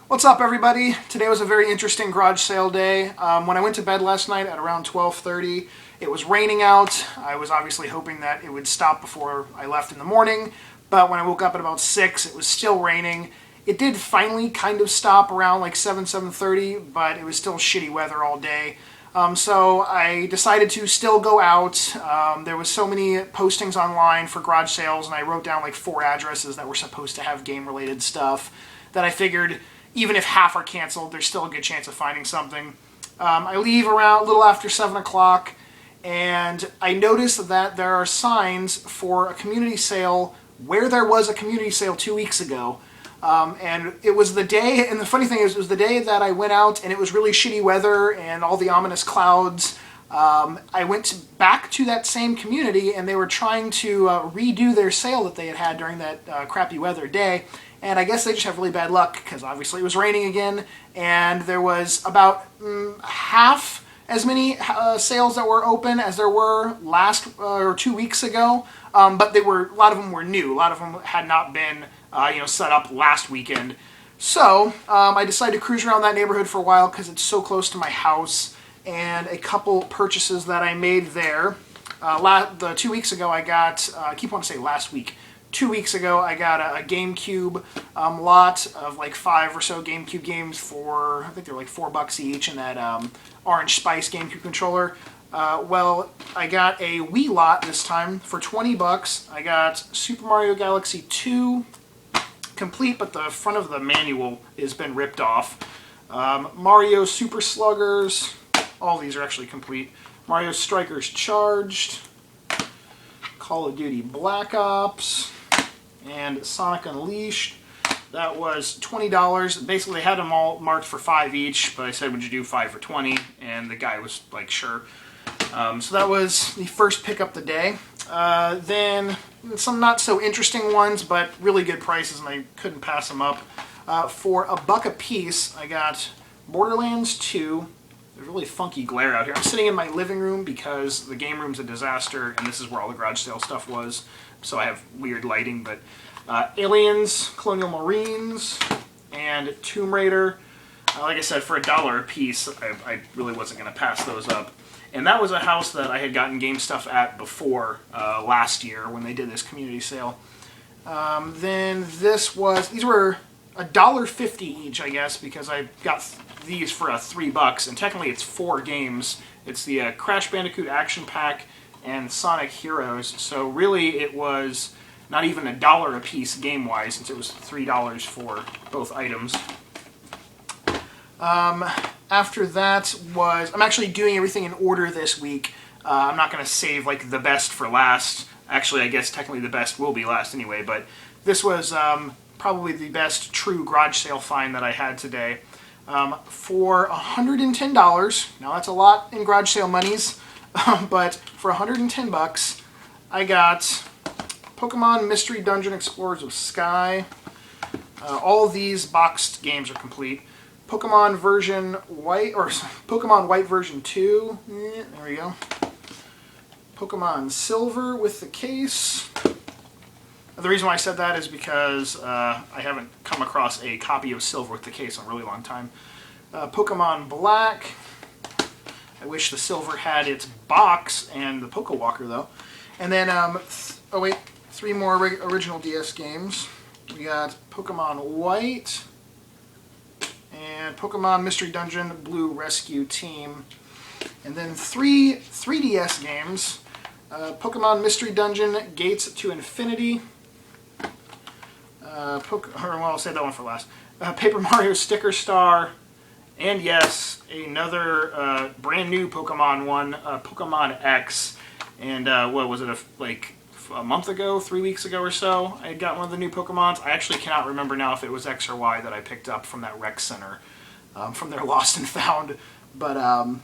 What's up, everybody? Today was a very interesting garage sale day. When I went to bed last night at around 12:30, it was raining out. I was obviously hoping that it would stop before I left in the morning, but when I woke up at about 6, it was still raining. It did finally kind of stop around like 7:30, but it was still shitty weather all day. So I decided to still go out. There was so many postings online for garage sales, and I wrote down like 4 addresses that were supposed to have game-related stuff that I figured even if half are canceled, there's still a good chance of finding something. I leave around a little after 7 o'clock, and I noticed that there are signs for a community sale where there was a community sale 2 weeks ago. And it was the day, and the funny thing is, it was the day that I went out and it was really shitty weather and all the ominous clouds. I went back to that same community and they were trying to redo their sale that they had had during that crappy weather day. And I guess they just have really bad luck because obviously it was raining again, and there was about half as many sales that were open as there were last or 2 weeks ago. But a lot of them were new. A lot of them had not been set up last weekend. So I decided to cruise around that neighborhood for a while because it's so close to my house, and a couple purchases that I made there. 2 weeks ago I got, I keep wanting to say last week, 2 weeks ago I got a GameCube lot of like 5 or so GameCube games for, I think they're like $4 each, and that Orange Spice GameCube controller. Well, I got a Wii lot this time for $20. I got Super Mario Galaxy 2 complete, but the front of the manual has been ripped off. Mario Super Sluggers, all these are actually complete. Mario Strikers Charged, Call of Duty Black Ops, and Sonic Unleashed. That was $20. Basically, they had them all marked for 5 each, but I said, would you do 5 for 20? And the guy was like, sure. So that was the first pickup of the day. Then some not so interesting ones, but really good prices, and I couldn't pass them up. For $1 a piece, I got Borderlands 2. There's really funky glare out here. I'm sitting in my living room because the game room's a disaster, and this is where all the garage sale stuff was, so I have weird lighting. But Aliens, Colonial Marines, and Tomb Raider. Like I said, for $1 a piece, I really wasn't going to pass those up. And that was a house that I had gotten game stuff at before last year when they did this community sale. Then these were $1.50 each, I guess, because I got these for $3, and technically it's 4 games. It's the Crash Bandicoot Action Pack and Sonic Heroes, so really it was not even $1 a piece game-wise, since it was $3 for both items. After that I'm actually doing everything in order this week. I'm not going to save like the best for last. Actually, I guess technically the best will be last anyway, but this was probably the best true garage sale find that I had today. For $110, now that's a lot in garage sale monies, but for $110, I got Pokemon Mystery Dungeon Explorers of Sky. All these boxed games are complete. Pokemon White version 2. There we go. Pokemon Silver with the case. The reason why I said that is because I haven't come across a copy of Silver with the case in a really long time. Pokemon Black. I wish the Silver had its box and the Pokewalker, though. And then, 3 more original DS games. We got Pokemon White and Pokemon Mystery Dungeon Blue Rescue Team. And then 3 3DS games. Pokemon Mystery Dungeon Gates to Infinity. I'll save that one for last. Paper Mario Sticker Star. And yes, another brand new Pokemon one, Pokemon X. And what was it, like a month ago, 3 weeks ago or so, I had got one of the new Pokemons. I actually cannot remember now if it was X or Y that I picked up from that rec center, from their Lost and Found. But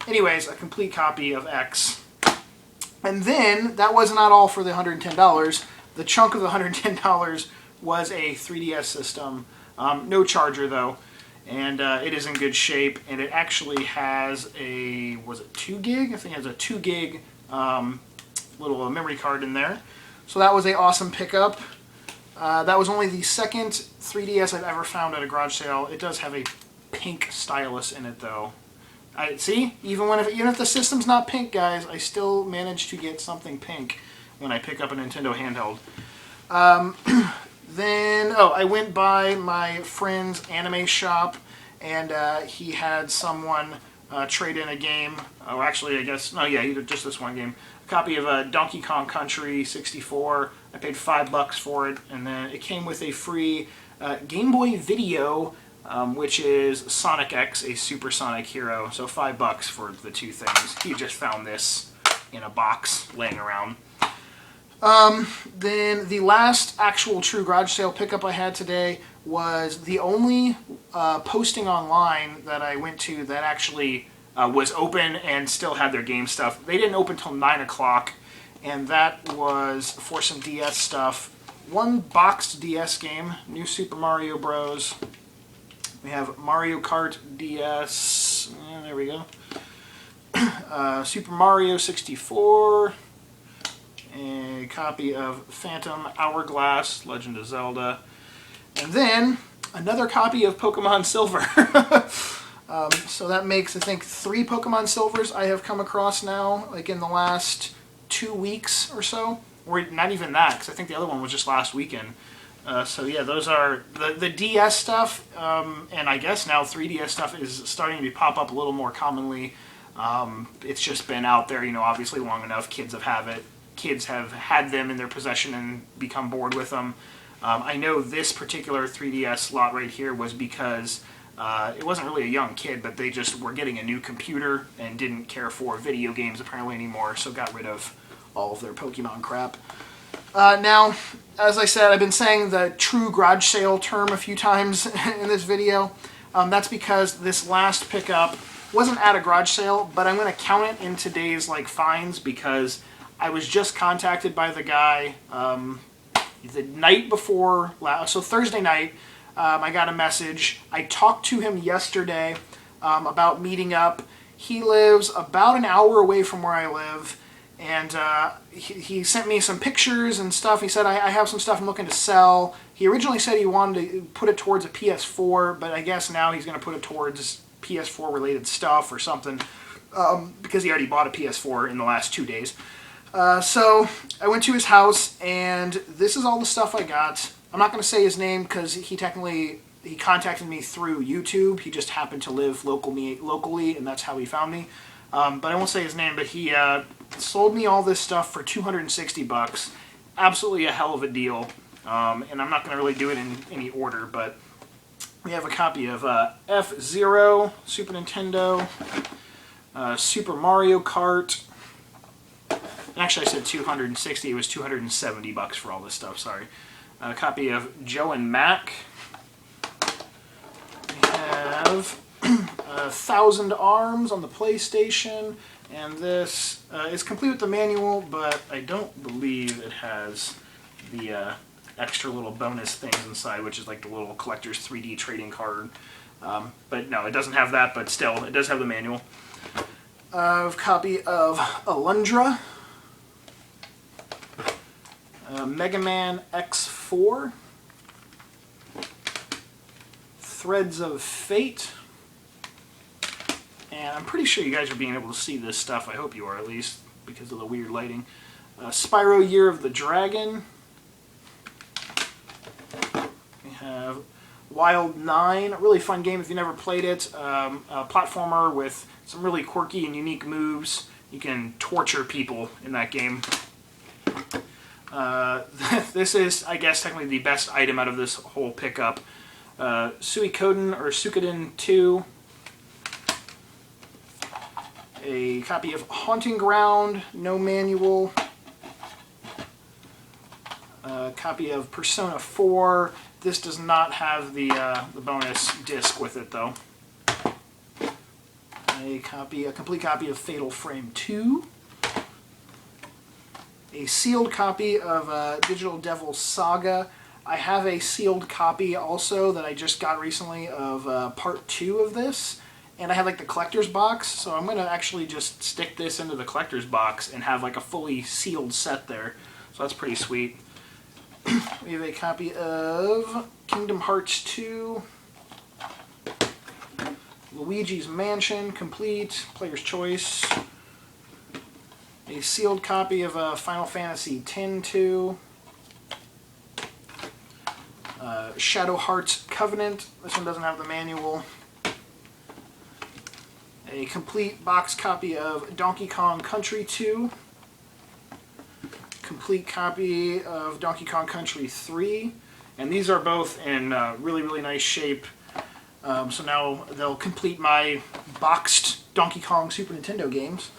anyways, a complete copy of X. And then, that was not all for the $110. The chunk of the $110 was a 3DS system. No charger, though. And it is in good shape. And it actually has a, was it 2 gig? I think it has a 2 gig little memory card in there. So that was an awesome pickup. That was only the second 3DS I've ever found at a garage sale. It does have a pink stylus in it, though. See, even if the system's not pink, guys, I still manage to get something pink when I pick up a Nintendo handheld. Then, I went by my friend's anime shop, and he had someone trade in a game. Oh, actually, I guess, no, yeah, just this one game. A copy of Donkey Kong Country 64. I paid $5 for it, and then it came with a free Game Boy Video, which is Sonic X, a supersonic hero. So $5 for the two things. He just found this in a box laying around. Then the last actual true garage sale pickup I had today was the only posting online that I went to that actually was open and still had their game stuff. They didn't open until 9 o'clock, and that was for some DS stuff. One boxed DS game, New Super Mario Bros. We have Mario Kart DS, there we go. Super Mario 64. A copy of Phantom Hourglass, Legend of Zelda, and then another copy of Pokemon Silver. So that makes, I think, 3 Pokemon Silvers I have come across now, like in the last 2 weeks or so. Or not even that, because I think the other one was just last weekend. So yeah, those are the DS stuff, and I guess now 3DS stuff is starting to pop up a little more commonly. It's just been out there, obviously long enough. Kids have had them in their possession and become bored with them. I know this particular 3DS lot right here was because it wasn't really a young kid, but they just were getting a new computer and didn't care for video games apparently anymore, so got rid of all of their Pokemon crap. Now, as I said, I've been saying the true garage sale term a few times in this video. That's because this last pickup wasn't at a garage sale, but I'm going to count it in today's finds because I was just contacted by the guy the night before, so Thursday night, I got a message. I talked to him yesterday about meeting up. He lives about an hour away from where I live, and he sent me some pictures and stuff. He said, I have some stuff I'm looking to sell. He originally said he wanted to put it towards a PS4, but I guess now he's going to put it towards PS4-related stuff or something, because he already bought a PS4 in the last 2 days. So I went to his house, and this is all the stuff I got. I'm not going to say his name because he contacted me through YouTube. He just happened to live locally, and that's how he found me. But I won't say his name, but he sold me all this stuff for $260. Absolutely a hell of a deal. And I'm not going to really do it in any order, but we have a copy of F-Zero, Super Nintendo, Super Mario Kart. Actually, I said 260. It was $270 for all this stuff. Sorry. A copy of Joe and Mac. We have 1,000 Arms on the PlayStation, and this is complete with the manual, but I don't believe it has the extra little bonus things inside, which is like the little collector's 3D trading card. But no, it doesn't have that, but still, it does have the manual. A copy of Alundra. Mega Man X4, Threads of Fate, and I'm pretty sure you guys are being able to see this stuff. I hope you are, at least, because of the weird lighting. Spyro Year of the Dragon. We have Wild 9, a really fun game if you never played it. A platformer with some really quirky and unique moves. You can torture people in that game. This is, I guess, technically the best item out of this whole pickup. Suikoden 2. A copy of Haunting Ground, no manual. A copy of Persona 4. This does not have the bonus disc with it, though. A complete copy of Fatal Frame 2. A sealed copy of Digital Devil Saga. I have a sealed copy also that I just got recently of part 2 of this. And I have the collector's box, so I'm going to actually just stick this into the collector's box and have a fully sealed set there. So that's pretty sweet. We have a copy of Kingdom Hearts 2, Luigi's Mansion, complete, player's choice. A sealed copy of Final Fantasy X-2. Shadow Hearts Covenant. This one doesn't have the manual. A complete box copy of Donkey Kong Country 2. Complete copy of Donkey Kong Country 3. And these are both in really, really nice shape. So now they'll complete my boxed Donkey Kong Super Nintendo games.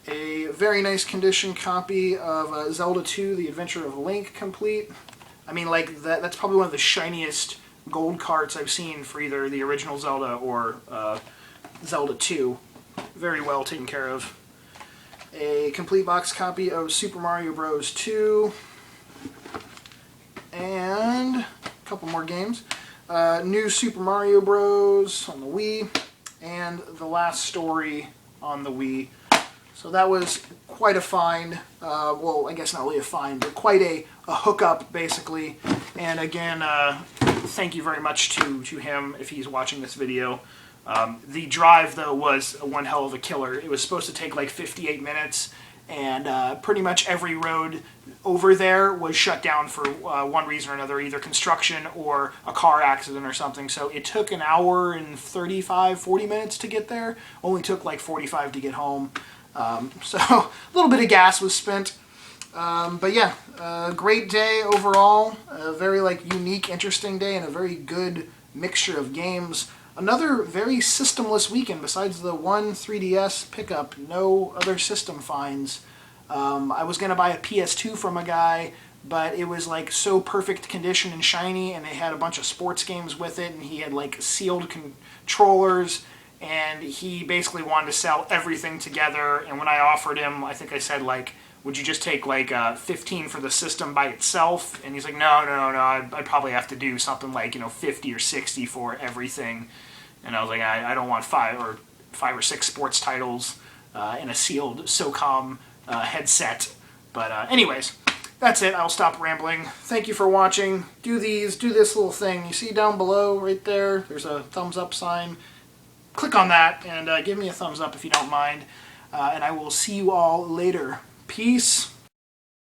A very nice condition copy of Zelda 2, The Adventure of Link, complete. I mean, like, that's probably one of the shiniest gold carts I've seen for either the original Zelda or Zelda 2. Very well taken care of. A complete box copy of Super Mario Bros. 2. And a couple more games. New Super Mario Bros. On the Wii. And The Last Story on the Wii. So that was quite a find. Well, I guess not really a find, but quite a hookup, basically. And again, thank you very much to him if he's watching this video. The drive, though, was one hell of a killer. It was supposed to take like 58 minutes, and pretty much every road over there was shut down for one reason or another, either construction or a car accident or something. So it took an hour and 35, 40 minutes to get there. Only took like 45 to get home. So a little bit of gas was spent. But yeah, great day overall. A very unique, interesting day, and a very good mixture of games. Another very systemless weekend. Besides the one 3DS pickup, no other system finds. I was gonna buy a PS2 from a guy, but it was like so perfect condition and shiny, and they had a bunch of sports games with it, and he had like sealed controllers. And he basically wanted to sell everything together. And when I offered him, I think I said, like, would you just take, like, 15 for the system by itself? And he's like, no, I'd probably have to do something like, 50 or 60 for everything. And I was like, I don't want five or six sports titles in a sealed SOCOM headset. But anyways, that's it. I'll stop rambling. Thank you for watching. Do this little thing. You see down below right there, there's a thumbs up sign. Click on that and give me a thumbs up if you don't mind. And I will see you all later. Peace.